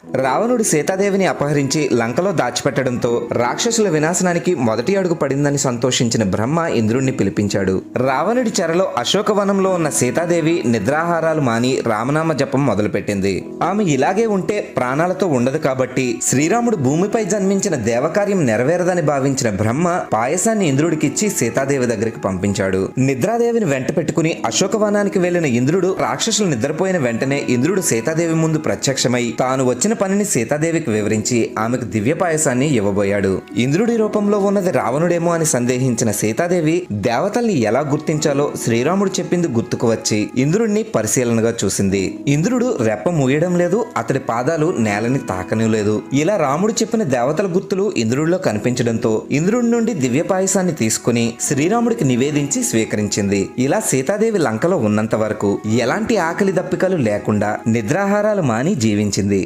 రావణుడు సీతాదేవిని అపహరించి లంకలో దాచిపెట్టడంతో రాక్షసుల వినాశనానికి మొదటి అడుగు పడిందని సంతోషించిన బ్రహ్మ ఇంద్రుణ్ణి పిలిపించాడు. రావణుడి చెరలో అశోకవనంలో ఉన్న సీతాదేవి నిద్రాహారాలు మాని రామనామ జపం మొదలుపెట్టింది. ఆమె ఇలాగే ఉంటే ప్రాణాలతో ఉండదు కాబట్టి శ్రీరాముడు భూమిపై జన్మించిన దేవకార్యం నెరవేరదని భావించిన బ్రహ్మ పాయసాన్ని ఇంద్రుడికిచ్చి సీతాదేవి దగ్గరికి పంపించాడు. నిద్రాదేవిని వెంట పెట్టుకుని అశోకవనానికి వెళ్లిన ఇంద్రుడు రాక్షసులు నిద్రపోయిన వెంటనే ఇంద్రుడు సీతాదేవి ముందు ప్రత్యక్షమై తాను వచ్చిన పనిని సీతాదేవికి వివరించి ఆమెకు దివ్య పాయసాన్ని ఇవ్వబోయాడు. ఇంద్రుడి రూపంలో ఉన్నది రావణుడేమో అని సందేహించిన సీతాదేవి దేవతల్ని ఎలా గుర్తించాలో శ్రీరాముడు చెప్పింది గుర్తుకు వచ్చి ఇంద్రుడిని పరిశీలనగా చూసింది. ఇంద్రుడు రెప్ప మూయడం లేదు, అతడి పాదాలు నేలని తాకని లేదు. ఇలా రాముడు చెప్పిన దేవతల గుర్తులు ఇంద్రుడిలో కనిపించడంతో ఇంద్రుడి నుండి దివ్య పాయసాన్ని తీసుకుని శ్రీరాముడికి నివేదించి స్వీకరించింది. ఇలా సీతాదేవి లంకలో ఉన్నంత వరకు ఎలాంటి ఆకలి దప్పికలు లేకుండా నిద్రాహారాలు మాని జీవించింది.